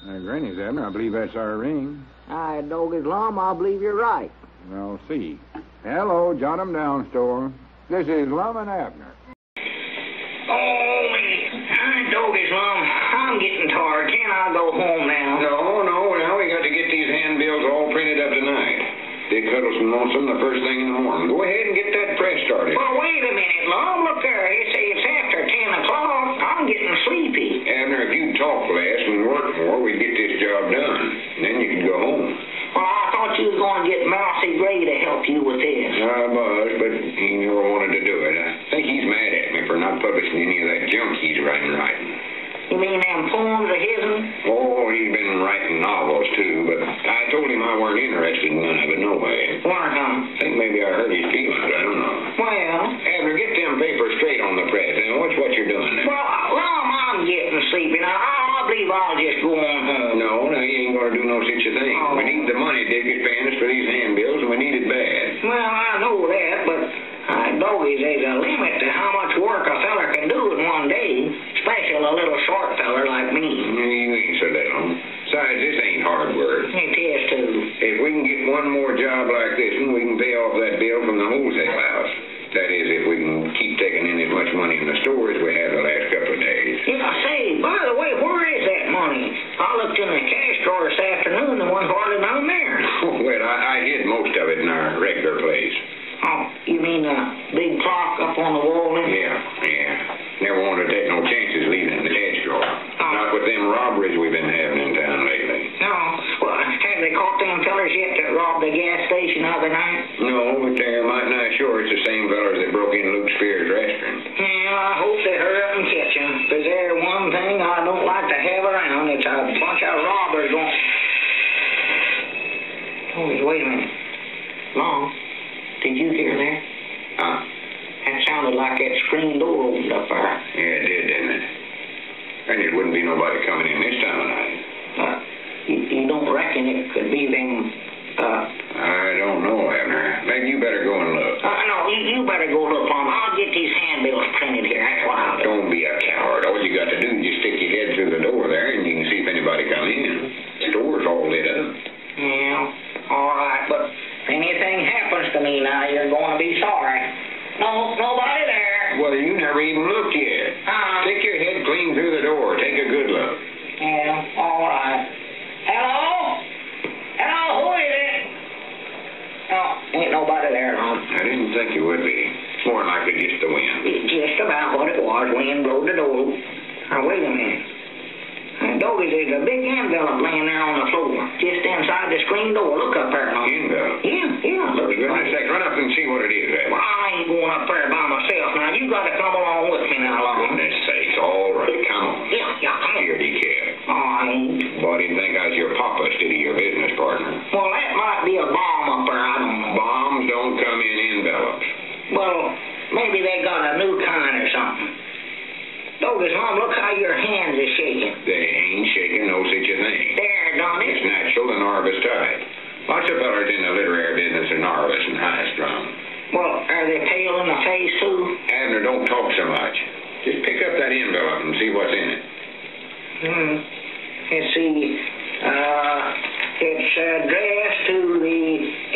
Granny's, Abner. I believe that's our ring. Dog Islam, I believe you're right. Well, see. Hello, Jot 'em down, store. This is Lum and Abner. Oh, man. Dog Islam, I'm getting tired. Can I go home now? No. Now we got to get these handbills all printed up tonight. Dick Huddleston wants them the first thing in the morning. Go ahead and get that press started. Well, wait a minute, Lum. Look there. It's after 10 o'clock. I'm getting sleepy. Abner, if you'd talk less and work more, we'd get this job done. And then you could go home. Well, I thought you was going to get Mousy Gray to help you with this. I was, but he never wanted to do it. I think he's mad at me for not publishing any of that junk he's writing. You mean them poems of his? Oh, he's been writing novels, too, but I told him I weren't interested in none of it, no way. Why, huh? I think maybe I hurt his feelings. I don't know. Well, Abner, get them papers straight on the press. And watch what you're doing now. Well, Lum, I'm getting sleepy. Now, I believe I'll just go on home. No, you ain't going to do no such a thing. Oh. We need the money Dick is paying us for these handbills, and we need it bad. Well, I know that, but doggies, there's a limit to how much work a feller can do in one day, especially a little short feller like me. You ain't so little. Besides, this ain't hard work. It is, too. If we can get one more job like this one, we can pay off that bill from the wholesale house. That is, if we can keep taking in as much money in the store as we have the last couple of days. Yeah, say, by the way, where is that money? I looked in the cash drawer this afternoon, there wasn't hardly none there. Well, I hid most of it in our regular place. Oh, you mean the big clock up on the wall there? Yeah. Never wanted to take no chances leaving it in the cash drawer. Not with them robberies we've been having in town lately. No. Well, have they caught them fellers yet that robbed the gas station the other night? No, but they're mighty nigh sure it's the same fellers that broke into Luke Spears' restaurant. Well, I hope they hurry up and catch them, because there's one thing I don't like to have around. It's a bunch of robbers going... Oh, wait a minute. Long, did you hear that? That sounded like that screen door opened up there. Yeah, it did, didn't it? And it wouldn't be nobody coming in this time of night. You don't reckon it could be them, I don't know, Abner. Maybe you better go and look. No, you better go look, Mom. I'll get these handbills printed here. That's what I'll do. Don't be a coward. All you got to do is just stick your head through the door there, and you can see if anybody come in. The door's all lit up. Yeah, all right, but if anything happens to me now, you're going to be sorry. No, nobody there. Well, you never even looked yet. Stick your head clean through the door. Take a good look. Yeah, all right. Hello? Who is it? Oh, ain't nobody there, Mom. I didn't think you would be. It's more likely just the wind. Just about what it was. Wind blowed the door. Now, wait a minute. Doggy, there's a big envelope laying there on the floor, just inside the screen door. Look up there, Mom. Envelope? Yeah. For goodness sake, run up and see what it is, Abner. Well, I ain't going up there by myself. Now, you got to come along with me now, Long. Goodness sakes, all right, come on. Yeah, come on. Scaredy cat. I ain't. Boy, I didn't think I was your papa instead of your business partner. Well, that might be a bomb up there. I don't know. Bombs don't come in envelopes. Well, maybe they got a new kind or something. Doggy's Mom, look how your hands is shaking. They ain't shaking no such a thing. There, Donnie. It's natural and nervous type. Lots of fellers in the literary business are nervous and high-strung. Well, are they pale in the face, too? Abner, don't talk so much. Just pick up that envelope and see what's in it. Let's see. It's addressed to the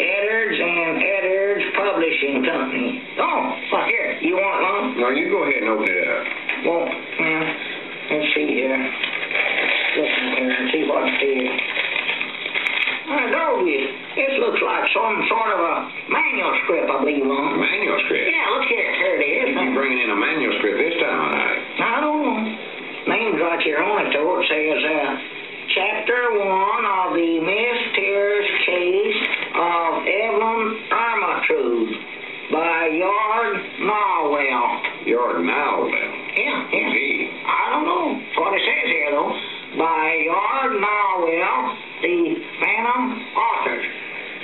Edwards and Edwards Publishing Company. Oh, well, here. You want one? No, you go ahead and open it up. Well, let's see here. Listen here and see what's here. Doggy, this looks like some sort of a manuscript, I believe, Mom. Manuscript? Yeah, look here. Here it is. You bringing in a manuscript this time of night? I don't know. Name's right here on it, though. It says, Chapter 1 of the mysterious case of Evelyn Armatrude by Yard Narwell. Yard Narwell? Yeah. Who's he? I don't know. That's what it says here, though. By Yard Narwell, the Phantom Authors.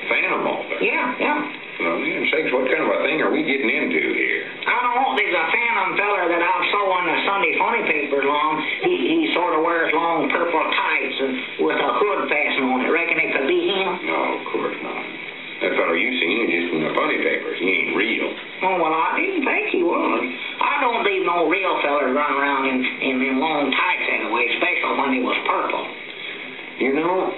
Phantom Authors? Yeah. Well, man sakes, what kind of a thing are we getting into here? I don't know. There's a phantom feller that I saw on the Sunday Funny paper, Long. He sort of wears long purple tights and with a hood fastened on it. Reckon it could be him? No, of course not. That fellow you seen is just from the funny papers. He ain't real. Oh, well, I didn't think he was. I don't believe no real fellers run around in long tights anyway, especially when he was purple. know,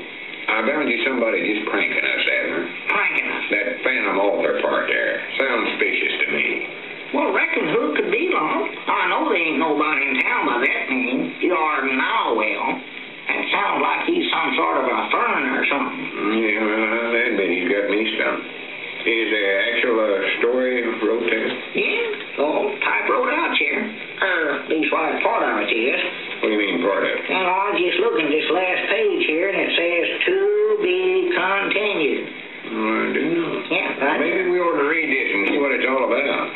I bound you somebody just pranking us, Abner. Pranking us. That Phantom Author part there. Sounds suspicious to me. Well, reckon who it could be, Long? I know there ain't nobody in town by that name. Jordan Nowell. That sounds like he's some sort of a fern or something. Yeah, well, I'll admit he's got me stumped. Is the actual story wrote there? Yeah, all typewrote out here. Leastwise, part of it is. What do you mean, part of it? And I was just looking at this last page here, and it says, to be continued. I do know. Yeah, right. Maybe we ought to read this and see what it's all about.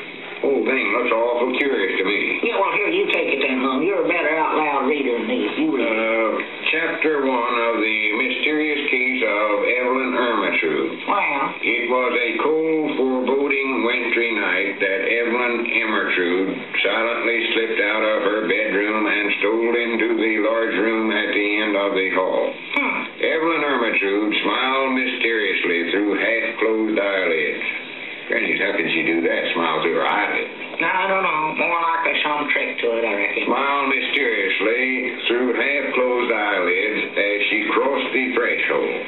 Whole thing looks awful curious to me. Yeah, well, here, you take it then, Mom. You're a better out-loud reader than me. You read it. Chapter 1 of the mysterious case of Evelyn Ermentrude. Well, It was a cold, foreboding wintry night that Evelyn Ermentrude silently slipped out of her bedroom and stole into the large room at the end of the hall. Evelyn Ermentrude smiled mysteriously through half-closed eyelids. Granny, how can she do that? Smile through her eyelids. no, I don't know. More like there's some trick to it, I reckon. Smiled mysteriously through half-closed eyelids as she crossed the threshold.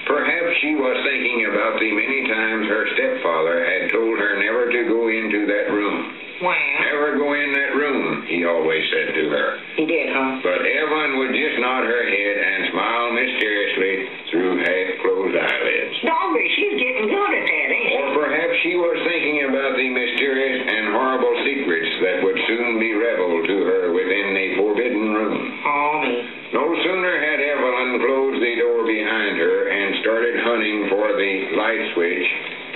Perhaps she was thinking about the many times her stepfather had told her never to go into that room. Well, Never go in that room, he always said to her. he did, huh? But Evelyn would just nod her head and smile mysteriously through half-closed eyelids. Doggy, she's getting good at that, ain't she? Or perhaps she was thinking about the mysterious and horrible secrets that would soon be revealed to her within the forbidden room. Oh, me. No sooner had Evelyn closed the door behind her and started hunting for the light switch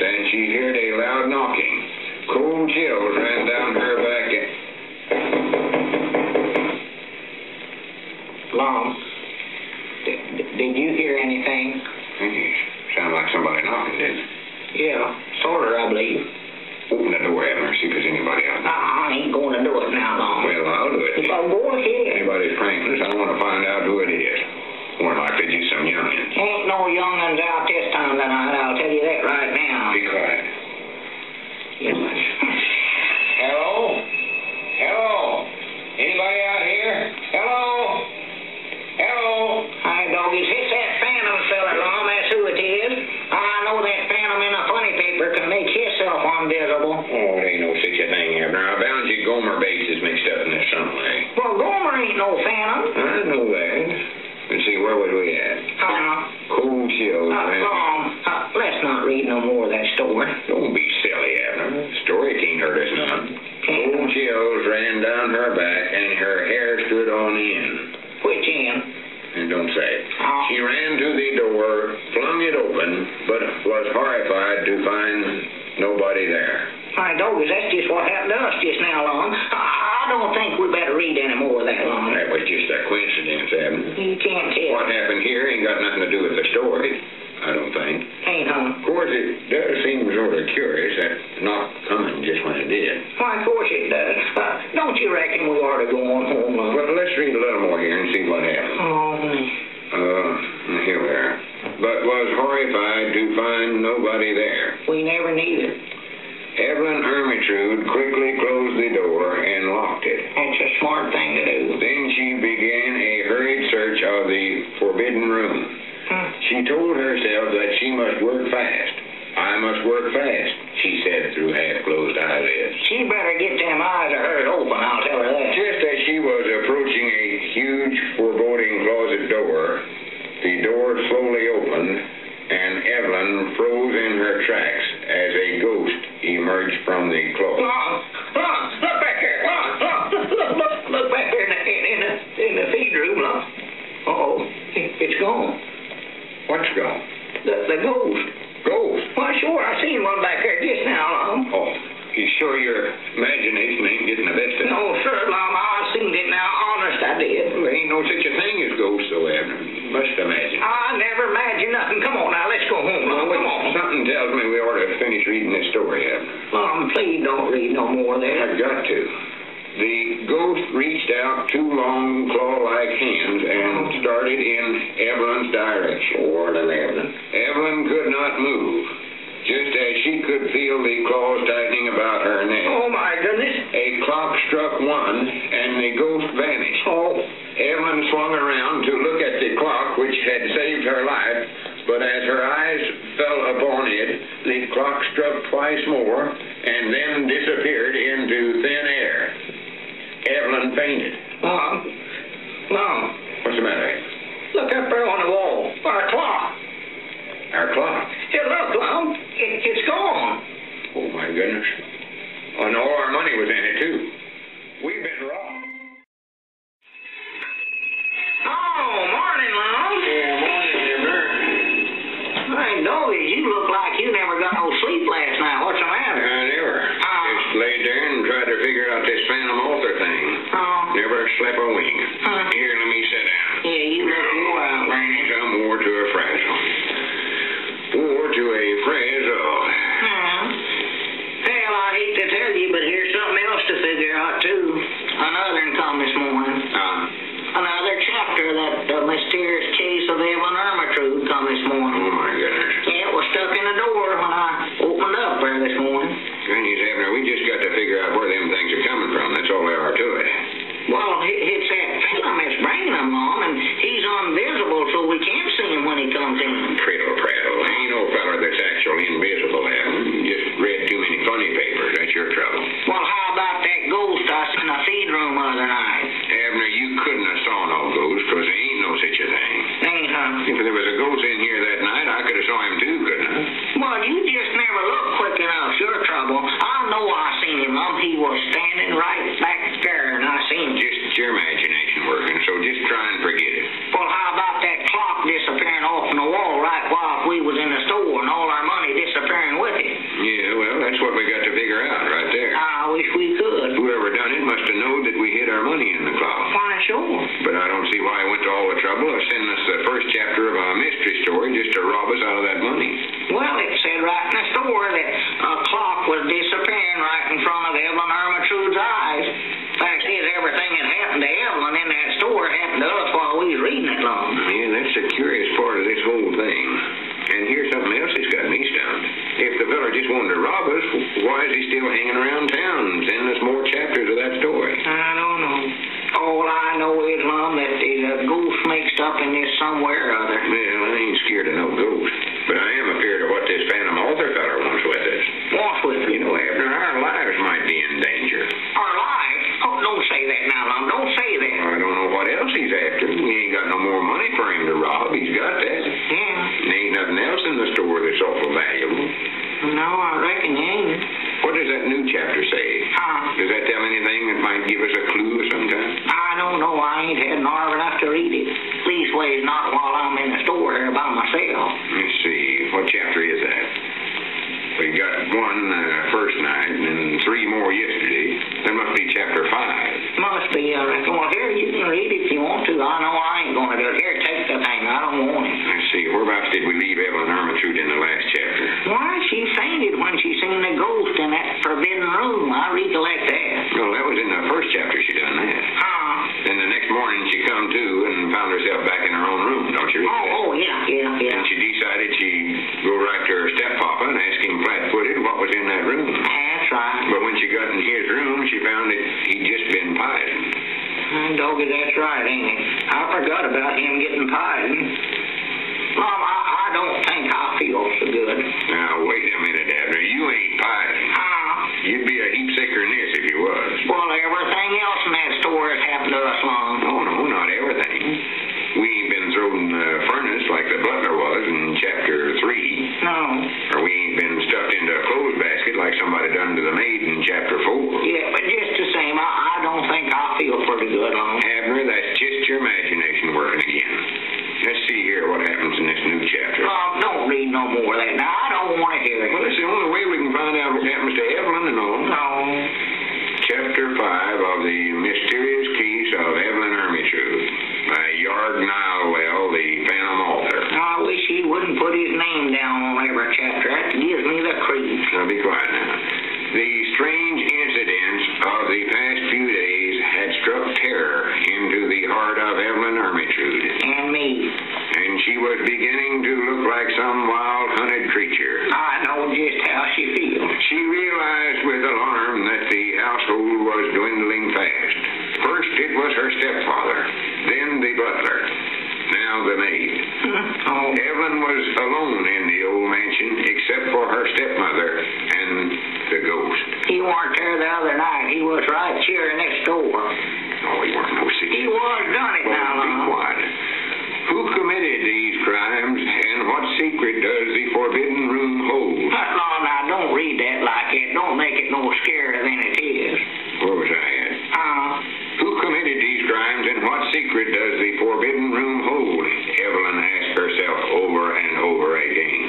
than she heard a loud knocking. Cold chills ran down her back. Long, did you hear anything? Sounded like somebody knocking, didn't it? Yeah, sort of, I believe. Open the door, Abner, see if there's anybody out there. I ain't going to do it now, Long. Well, I'll do it. Well, go ahead. Anybody's pranking us, I want to find out who it is. More likely just some youngin'. Ain't no young'uns out this time of the night, I'll tell you that right now. Be quiet. Yes. Hello? Hello? Anybody out here? Hello? Hello? Hi, doggies. It's that Phantom fella, Long. That's who it is. I know that Phantom in a funny paper can make himself invisible. Oh, there ain't no such a thing, Abner. I bound you Gomer Bates is mixed up in this some way. Well, Gomer ain't no Phantom. I know that. Let's see, where was we at? Cold chills, man. Long, let's not read no more of that story. Don't be silly, Abner. The story can't hurt us none. Cold chills ran down her back and her hair stood on end. Which end? And don't say it. Oh. She ran to the door, flung it open, but was horrified to find nobody there. Hi, doggies, that's just what happened to us just now, Long. I don't think we better read any more of that, Long. That was just a coincidence, Abner. You can't tell. What happened here ain't got nothing to do with the story, I don't think. Ain't, huh? Of course, it does seem sort of curious that not coming just when it did. Why, of course it does. Don't you reckon we ought to go on home, Long? Well, let's read a little more here and see what happened. Here we are. But was horrified to find nobody there. We never needed. Evelyn Ermentrude quickly closed the door and locked it. That's a smart thing to do. Then she began a hurried search of the forbidden room. She told herself that she must work fast. I must work fast, she said through half-closed eyelids. She better get them eyes of hers open, I'll tell her that. Just as she was approaching a huge, foreboding closet door, the door slowly opened, and Evelyn froze in her tracks as a ghost emerged from the closet. Look back here. Look back here in the feed room, Long. Uh-oh, it's gone. What's gone? The ghost. Ghost? Why, sure, I seen one back there just now, Long. Oh, you sure your imagination ain't getting the best of it? No, sir, Long, I seen it now. Honest, I did. Well, there ain't no such a thing as ghosts, though, Abner. You must imagine. I never imagined nothing. Come on now, let's go home, Long. Come on. Something tells me we ought to finish reading this story, Abner. Long, please don't read no more of that. I've got to. The ghost reached out two long, claw-like hands and started in Evelyn's direction. Lord of Evelyn. Evelyn could not move, just as she could feel the claws tightening about her neck. Oh, my goodness. A clock struck one, and the ghost vanished. Oh. Evelyn swung around to look at the clock, which had slept a wing. Huh? Here, let me sit down. Yeah, you look wore out. Some wore to a frazzle. Wore to a frazzle. Well, I hate to tell you, but here's something else to figure out, too. Another one come this morning. Another chapter that the mysterious case of Evelyn Ermintrude come this morning. Oh, my goodness. Yeah, it was stuck in the door when I opened up there this morning. Granny's Abner, we just got to figure out where them things are coming from. That's all there are to it. Well, it's that fellow that's bringing them, Mom, and he's invisible, so we can't see him when he comes in. Prattle, prattle. Ain't no feller that's actually invisible, Abner. You just read too many funny papers. That's your trouble. Well, how about that ghost I seen in the feed room the other night? Abner, you couldn't have saw no ghost, 'cause there ain't no such a thing. Ain't, huh? If there was a ghost in here that night, I could have saw him too, couldn't I? Well, you just never look quick enough. Your trouble. I know I seen him, Mom. He was standing right back there, and I seen him. Just your imagination working, so just try and forget it. Well, how about that clock disappearing off in the wall right while we was in the store and all our money disappearing with it? Yeah, well, that's what we got to figure out right there. I wish we could. Whoever done it must have known that we hid our money in the clock. Why, sure. But I don't see why he went to all the trouble of sending us the first chapter of a mystery story just to rob us out of that money. Well, it said right in the store that a clock was disappearing right in front of Evelyn Ermintrude's eyes. Fact is, everything that happened to Evelyn in that store happened to us while we was reading it long. Yeah, that's the curious part of this whole thing. And here's something else that's got me stumped. If the fella just wanted to rob us, why is he still hanging around town and sending us more chapters of that story? I don't know. All I know is, Mom, that there's a ghost mixed up in this somewhere or other. Well, I ain't scared of no ghost. But I am afraid of what this Phantom Author feller wants with us. What's with You know, Abner, our lives might be in danger. our lives? Oh, don't say that now, Mom. Don't say that. I don't know what else he's after. We ain't got no more money for him to rob. He's got that. Yeah. There ain't nothing else in the store that's awful valuable. No, I reckon you ain't. What does that new chapter say? Does that tell anything that might give us a clue of some kind? I don't know. I ain't had nerve enough to read it. Leastways, not while I'm in the store here by myself. Let's see. What chapter is that? We got one first night and then 3 more yesterday. That must be chapter 5. Must be, I reckon. Well, here, you can read if you want to. I know I ain't going to do it. Here, take the thing. I don't want it. Let's see. Whereabouts did we leave Evelyn Ermintrude in the last chapter? Why, she fainted when she seen the ghost in that forbidden room. I recollect that. Well, that was in the first chapter she done that. Then the next morning she come to and found herself back in her own room, don't you recall? Oh, yeah. And she decided she'd go right to her steppapa and ask him flat-footed what was in that room. That's right. But when she got in his room, she found that he'd just been pied. Doggy, that's right, ain't it? I forgot about him getting pied. Mom, I don't think I feel so good. Now, wait a minute, Abner. You ain't pied. You'd be a heap sicker than this if you was. Well, everything else in that store has happened to us, Mom. No, not everything. We ain't been thrown in the furnace like the butler was in chapter 3. No. Or we ain't been stuffed into a clothes basket like somebody done to the maid in chapter 4. Yeah, but just the same, I don't think I feel pretty good, Mom. Abner, that's just your imagination working again. Let's see here what happens in this new chapter. Mom, don't read no more of that. Now, I don't want to hear it. Well, it's the only way we can find out what happens to Evelyn and all. No. Chapter 5 of the mysterious case of Evelyn Ermintrude by Yard Nilewell, the Phantom Author. I wish he wouldn't put his name down on every chapter. That gives me the creeps. Now, be quiet now. The strange incidents of the past few days had struck terror into the heart of Evelyn Ermintrude. And me. And she was beginning to look like some wild hunted creature. I know just how she feels. She realized with alarm that the household was dwindling fast. First it was her stepfather, then the butler, now the maid. Evelyn was alone in the old mansion except for her stepmother and the ghost. He weren't there the other night. He was right here in this door. Oh, he weren't no secret. He was done it now, Be quiet. Who committed these crimes and what secret does the forbidden room hold? No, now, don't read that like it. Don't make it no scarier than it is. Where was I at? Who committed these crimes and what secret does the forbidden room hold? Evelyn asked herself over and over again.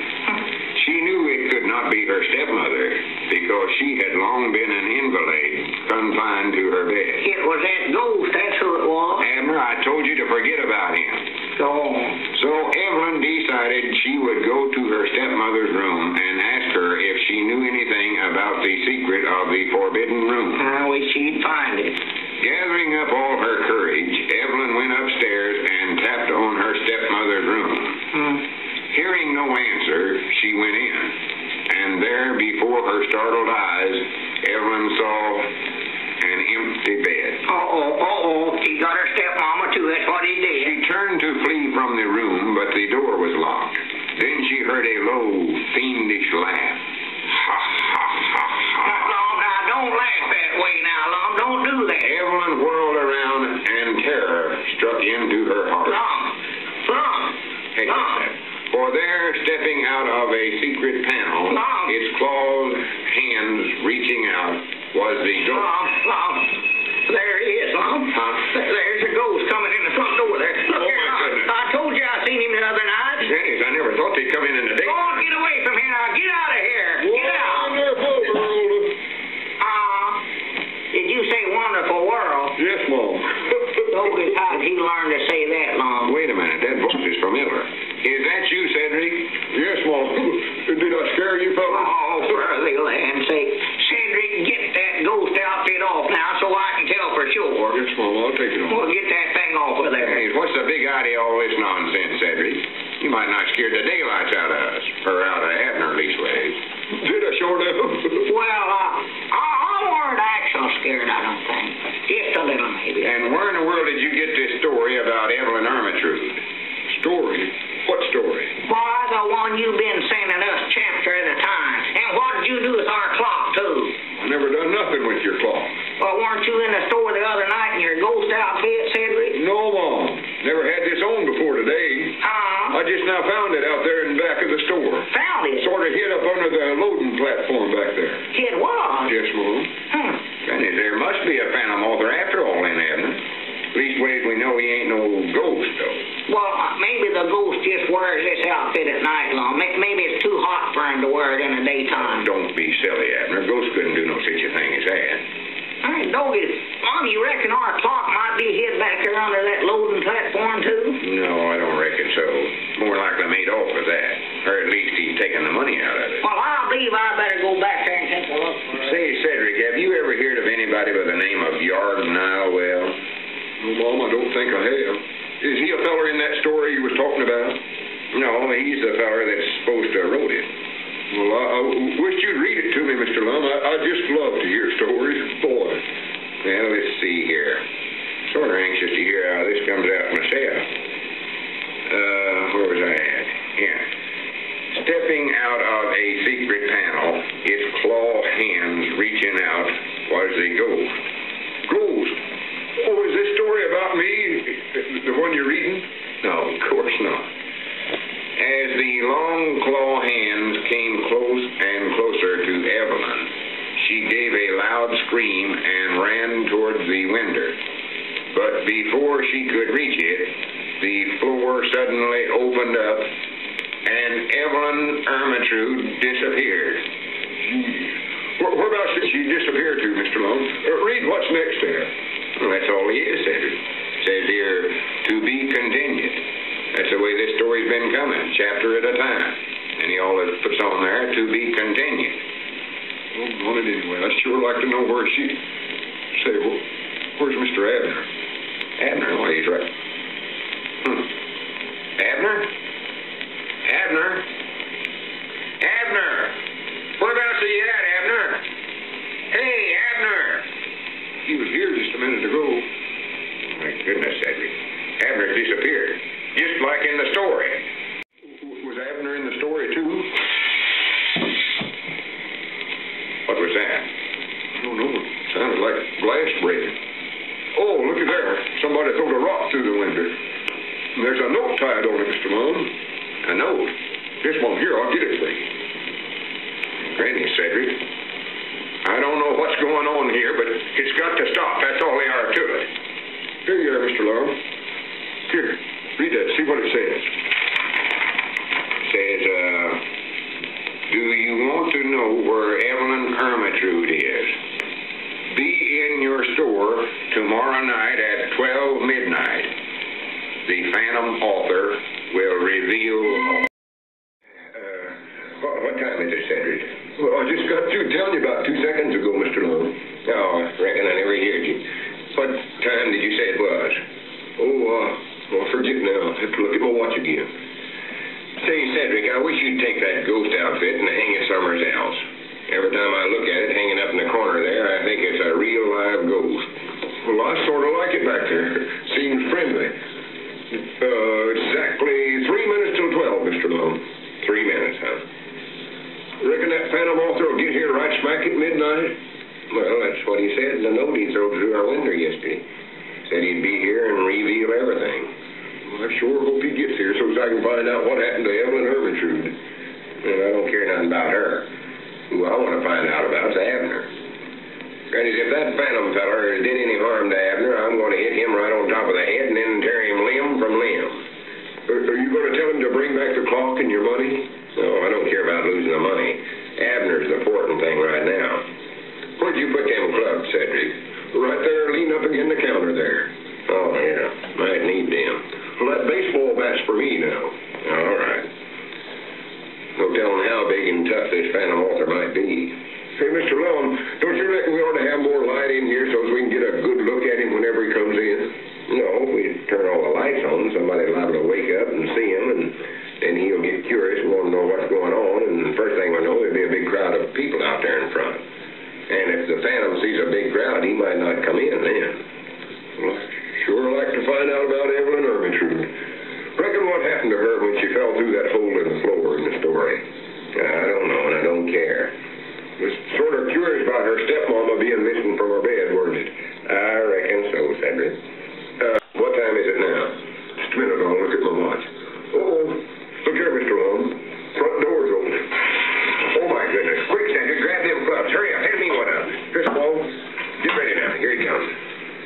She knew it could not be her stepmother because she had long been an invalid, confined to her bed. It was that ghost. That's who it she would go to her stepmother's room and ask her if she knew anything about the secret of the forbidden room. I wish she'd find it. Gathering up all her courage, Evelyn went upstairs and tapped on her stepmother's room. Hearing no answer, she went in, and there before her startled eyes, Evelyn saw an empty bed. He got her stepmama too, that's what he did. She turned to flee from the room, but the door was locked. Then she heard a low, fiendish laugh. Ha, ha, ha, ha. Now, don't laugh that way now, Lum. Don't do that. Evelyn whirled around, and terror struck into her heart. Lum. Hey, for there, stepping out of a secret panel, its clawed hands reaching out, was the ghost. Lum. There he is, Lum. There's a ghost coming in the front door there. Look here, my goodness. I told you I seen him the other night. Dennis, I never thought they'd come in the day. Oh, get away from here now. Get out of here. Get out. Wonderful world. Did you say wonderful world? Yes, Mom. Logan, how did he learn to say that, Lum? Wait a minute, that voice is familiar. Is that you, Cedric? Yes, Mom. Did I scare you, fella? Oh, for the land's sake. Cedric, get that ghost outfit off now so I can tell for sure. Yes, Mom. I'll take it off. Well, get that thing off of there. Hey, what's the big idea of all this nonsense, Cedric? You might not scare the daylights out of us, or out of Abner, leastways. Did I sure enough? Well, I weren't actually scared, I don't think. Just a little, maybe. And where in the world did you get this story about Evelyn Ermentrude? Story? What story? Why, the one you've been sending us chapter at a time. And what did you do with our clock, too? I never done nothing with your clock. Well, weren't you in the store the other night in your ghost outfit, Cedric? No, Mom. Never had this on before today. I just now found it out there in the back of the store. Found it? Sort of hid up under the loading platform back there. It was? Yes, Mom. Dennis, there must be a phantom author after all in Abner. Leastways, we know he ain't no ghost, though. Well, maybe the ghost just wears this outfit at night, Long. Maybe it's too hot for him to wear it in the daytime. Don't be silly, Abner. Ghosts couldn't do no such a thing as that. Hey, Doggy, Mom, you reckon our clock might be hid back there under that loading platform, too? No, I don't reckon so. More likely made off with that. Or at least he's taking the money out of it. Well, I believe I better go back there and take a look for it. Say, Cedric, have you ever heard of anybody by the name of Yard Nilewell? No, Mom, I don't think I have. Is he a feller in that story you was talking about? No, he's the feller that's supposed to have wrote it. Well, I wish you'd read it to me, Mr. Lum. I just love to hear stories. Boy. Well, let's see here. Sort of anxious to hear how this comes out myself. Where was I at? Yeah. Stepping out of a secret panel, its claw hands reaching out, was the ghost. Ghost? Oh, is this story about me? The one you're reading? No, of course not. As the long claw hands came close and closer to Evelyn, she gave a loud scream and ran toward the window. But before she could reach it, the floor suddenly opened up, and Evelyn Ermentrude disappeared. Whereabouts did she disappear to, Mr. Lum? Read what's next there. Well, that's all he is, Cedric. Says here, to be continued. That's the way this story's been coming, chapter at a time. And he always puts on there, to be continued. Well, on it anyway. I'd sure like to know where she... Say, where's Mr. Abner? Abner? Well, he's right. Abner? Abner? Abner! Whereabouts are you at, Abner? Hey, Abner! He was here just a minute ago. My goodness, Cedric. Abner's disappeared. Just like in the story. Was Abner in the story, too? What was that? I don't know. It sounded like glass breaking. Oh, look at there. Somebody threw a rock through the window. And there's a note tied on it, Mr. Lum. A note? Yes, Mom. Here, I'll get it for you. Granny, Cedric. I don't know what's going on here, but it's got to stop. That's all there are to it. Here you are, Mr. Lum. Here, read that. See what it says. It says, do you want to know where Evelyn Ermentrude is? Be in your store tomorrow night at 12 midnight. The Phantom Author will reveal Well, I sort of like it back there. Seems friendly. Exactly 3 minutes till 12, Mr. Lum. 3 minutes, huh? Reckon that phantom author will get here right smack at midnight? Well, that's what he said in the note he threw through our window yesterday. Said he'd be here and reveal everything. Well, I sure hope he gets here so I can find out what happened to Evelyn Ermentrude. And I don't care nothing about her. Who I want to find out about is Abner. Granny, if that phantom feller did any harm to Abner, I'm going to hit him right on top of the head and then tear him limb from limb. Are you going to tell him to bring back the clock and your money? No, I don't care about losing the money. Abner's the important thing right now. Where'd you put them clubs, Cedric? Right there, lean up against the counter there. Oh, yeah. Might need them. Well, that baseball bat's for me now. All right. No telling how big and tough this phantom author might be. Hey, Mr. Lum, don't you reckon we ought to have more light in here so we can get a good look at him whenever he comes in? No, if we turn all the lights on, somebody's liable to wake up and see him, and then he'll get curious and want to know what's going on, and the first thing we know, there'll be a big crowd of people out there in front. And if the phantom sees a big crowd, he might not come in then. Well, I'd sure like to find out about Evelyn Ermentrude. Reckon what happened to her when she fell through that hole in the floor in the story? I don't know, and I don't care. Was sort of curious about her stepmama being missing from her bed, weren't it? I reckon so, Cedric. What time is it now? Just a minute, I'll look at my watch. Oh, look here, Mr. Lum. Front door's open. Oh, my goodness. Quick, Cedric, grab them gloves. Hurry up, hand me one of them. Yes, Paul. Get ready now. Here he comes.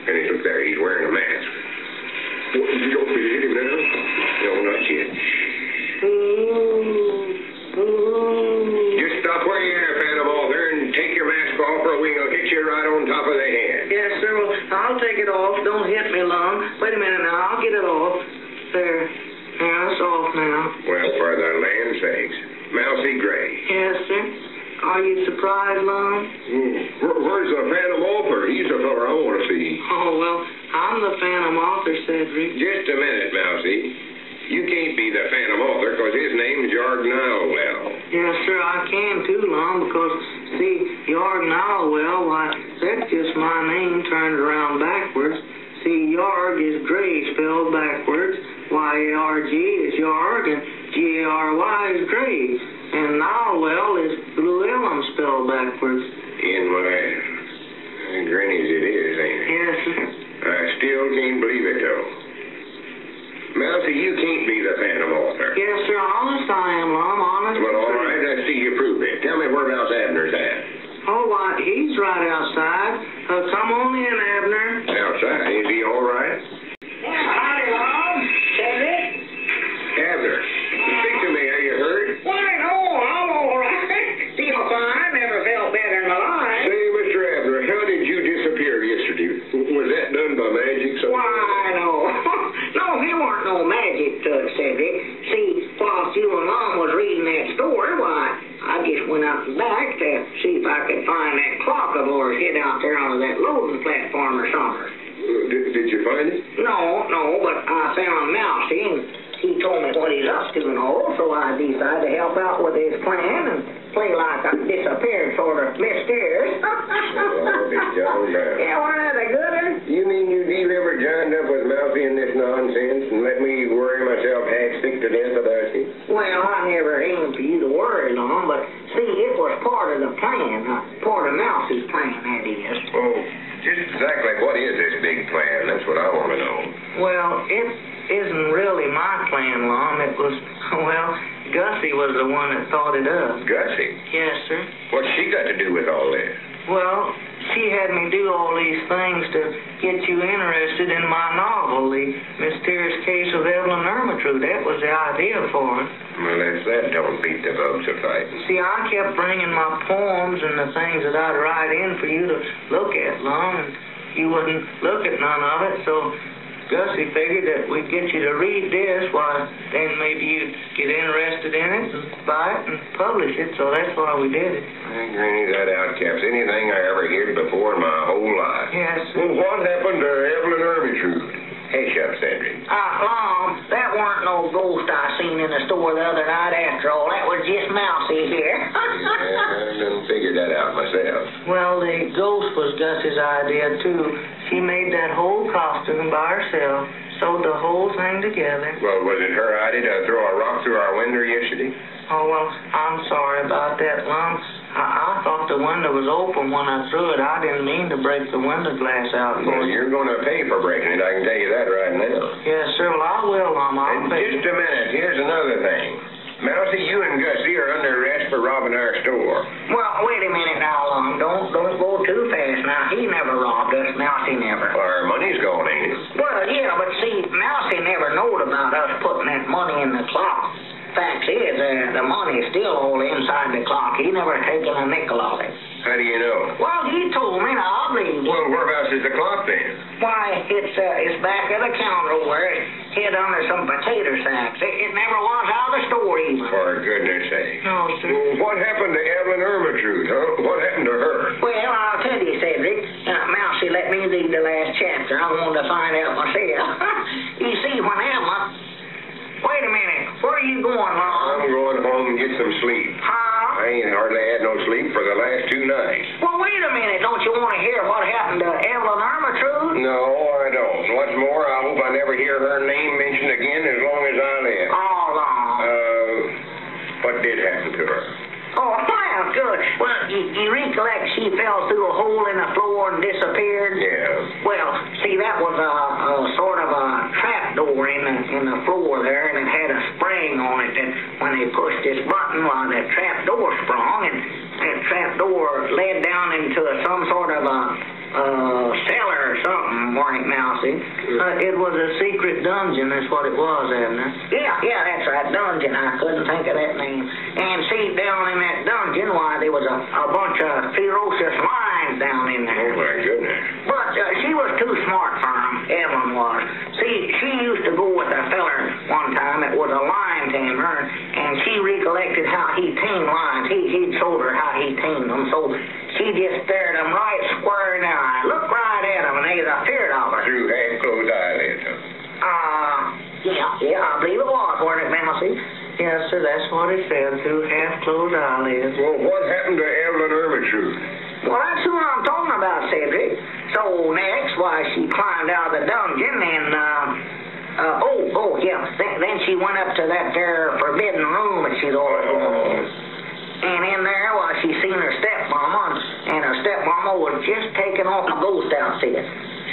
And look there, he's wearing a mask. What, you don't be hit him now? No, not yet. Just stop where you are, Phantom Author, and take your mask off or we'll hit you right on top of the head. Yes, sir. Well, I'll take it off. Don't hit me, Lum. Wait a minute now. I'll get it off. There. Now, it's off now. Well, for the land's sakes. Mousy Gray. Yes, sir. Are you surprised, Lum? Where's the Phantom Author? He's the fella I want to see. Oh, well, I'm the Phantom Author, Cedric. Just a minute, Mousy. You can't be the Phantom Author because his name's Yarg Nilewell. Yes, sir, I can too, Lum, because, see, Yarg Nilewell, why, that's just my name turned around backwards. See, Yarg is Gray spelled backwards. Y-A-R-G is Yarg, and G-A-R-Y is Gray. And Nilewell is Llewellyn spelled backwards. Granny's it is, ain't it? Yes, sir. I still can't believe it, though. Mousy, you can't be the Phantom Author. Yes, sir, honest I am, Lum, honest. Well, all right, let's see you prove it. Tell me whereabouts Abner's at. Oh, why, he's right outside. Come on in, Abner. Outside? Is he all right? Yeah, hi, Lum. Cedric? Abner, speak to me. Are you hurt? Why, no, I'm all right. Feel fine. Never felt better in my life. Say, Mr. Abner, how did you disappear yesterday? Was that done by magic? Why, no. No, there weren't no magic to it, Cedric. See, whilst you and Lum was reading that story, why, I just went out and back to see if I could find that clock of ours hid out there on that loading platform or something. Did you find it? No, but I found Mousy, and he told me what he's up to and all, so I decided to help out with his plan and play like I disappeared, sort of mysterious. John Brown. Yeah, wasn't that a good one? You mean you ever joined up with Mousy in this nonsense and let me worry myself half sick to death about you? Well, I never aimed for you to worry, Lum, but see, it was part of the plan, part of Mousy's plan, that is. Oh, just exactly what is this big plan? That's what I want to know. Well, it isn't really my plan, Lum. It was, well, Gussie was the one that thought it up. Gussie? Yes, sir. What's she got to do with all this? Well, she had me do all these things to get you interested in my novel, The Mysterious Case of Evelyn Ermentrude. That was the idea for it. Well, if that don't beat the bugs of fighting. See, I kept bringing my poems and the things that I'd write in for you to look at, Lum, and you wouldn't look at none of it, so Gussie figured that we'd get you to read this, why, then maybe you'd get interested in it and buy it and publish it, so that's why we did it. Hey, Granny, that outcaps anything I ever heard before in my whole life. Yes, sir. Well, what happened to Evelyn Ermentrude? Hush up, Cedric. Lum, that weren't no ghost I seen in the store the other night after all. That was just Mousy here. Yeah, I done figured that out myself. Well, the ghost was Gussie's idea, too. She made that whole costume by herself, sewed the whole thing together. Well, was it her idea to throw a rock through our window yesterday? Oh, well, I'm sorry about that, Lum. I thought the window was open when I threw it. I didn't mean to break the window glass out for Well, you. you're going to pay for breaking it, I can tell you that right now. Yes, sir. Well, I will, Lum. I'll And pay. just a minute, here's another thing. Mousy, you and Gussie are under arrest for robbing our store. Well, wait a minute now, Lum. Don't go too fast now. He never robbed us. Mousy never. Our money's gone, ain't it? Well, yeah, but see, Mousy never knowed about us putting that money in the clock. Fact is, the money's still all inside the clock. He never taken a nickel of it. How do you know? Well, he told me. Now, I believe. Well, whereabouts is the clock then? Why, it's back of the counter where it's hid under some potato sacks. It never was out of the store even. For goodness sake. No, sir. Well, what happened to Evelyn Ermentrude, huh? What happened to her? Well, I'll tell you, Cedric. Mousy let me read the last chapter. I wanted to find out myself. You see, when Evelyn... Wait a minute. Where are you going, Lum? I'm going home and get some sleep. Huh? I ain't hardly had no sleep for the last 2 nights. Well, wait a minute. Don't you want to hear what happened to Evelyn Ermentrude? No, I don't. What's more, I hope I never hear her name mentioned again as long as I live. Oh, Lum. What did happen to her? Oh, well, good. Well, you recollect she fell through a hole in the floor and disappeared? Yeah. Well, see, that was a sort of a trap door in the floor there, and it had a spring on it that when they pushed this button, well, the trap door sprung, and that trap door led down into some sort of a cellar or something, weren't it, Mousy? It was a secret dungeon, is what it was, Abner. Yeah, that's right, dungeon. I couldn't think of that name. And see, down in that dungeon, why, there was a bunch of ferocious lions down in there. Oh, my goodness. But she was too smart for him, Evelyn was. See, she used to go with a feller one time. It was a lion tamer, and she recollected how he tamed lions. He'd told her how he tamed them, so she just stared them right square in the eye, looked right at them, and they was afeard of her. Through half-closed eyelids, huh? Yeah, I believe it was, wasn't it, Mousy? Yes, sir, that's what it said, through half-closed eyelids. Well, what happened to Evelyn Ermentrude? Well, that's who I'm talking about, Cedric. So next, why, she climbed out of the dungeon and, yeah. Then she went up to that there forbidden room that she'd always gone. And in there, well, she seen her stepmama, and her stepmama was just taking off a ghost outfit.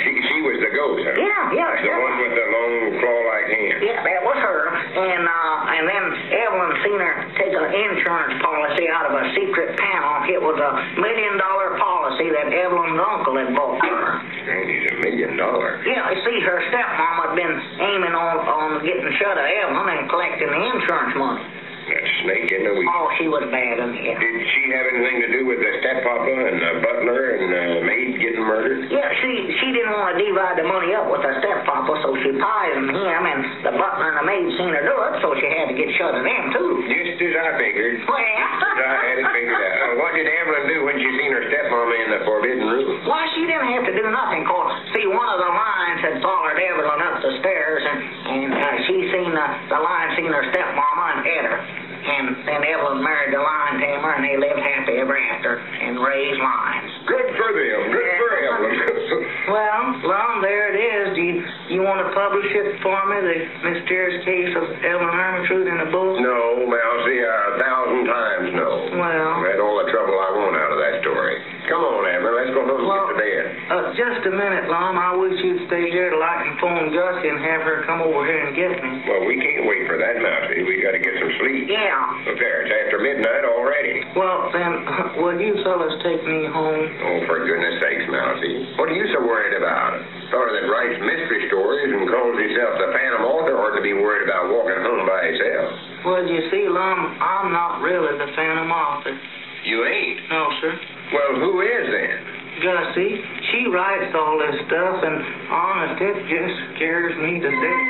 She was the ghost, huh? Yeah. The one with the long claw-like hand. Yeah, that was her. And then Evelyn seen her take an insurance policy out of a secret panel. It was a $1 million policy that Evelyn's uncle had bought for her. And he's $1 million. Yeah, you see, her stepmama had been aiming on getting shut of Evelyn and collecting the insurance money. That snake in the weeds. Oh, she was bad in here. Did she have anything to do with the steppapa and the butler and the maid getting murdered? Yeah, she didn't want to divide the money up with her steppapa, so she poisoned him, and the butler and the maid seen her do it, so she had to get shut of them, too. Just as I figured. Well, I had it figured out. What did Evelyn do when she seen her stepmama in the forbidden room? Why, she didn't have to do nothing, cause, see, one of the lions had followed Evelyn up the stairs, and she seen the lion seen her stepmama and ate her. And then Evelyn married the lion tamer, and they lived happy ever after and raised lions. Good for them. Good for Evelyn. Well, Lum, there it is. Do you want to publish it for me, the mysterious case of Evelyn Ermentrude in a book? No, Mousy, 1,000 times no. Well, I've had all the trouble I want out of that story. Come on, Evelyn, let's go home and get to bed. Just a minute, Lum. I wish you'd stay here till I can phone Gussie and have her come over here and get me. Well, we can't wait for that, Mousy. We got to get some sleep. Yeah. Look there, it's after midnight already. Well, then, will you fellas take me home? Oh, for goodness sakes, Mousy. What are you so worried about? Fellow that writes mystery stories and calls himself the Phantom Author ought to be worried about walking home by himself. Well, you see, Lum, I'm not really the Phantom Author. You ain't? No, sir. Well, who is then? Gussie. She writes all this stuff, and honest, it just scares me to death.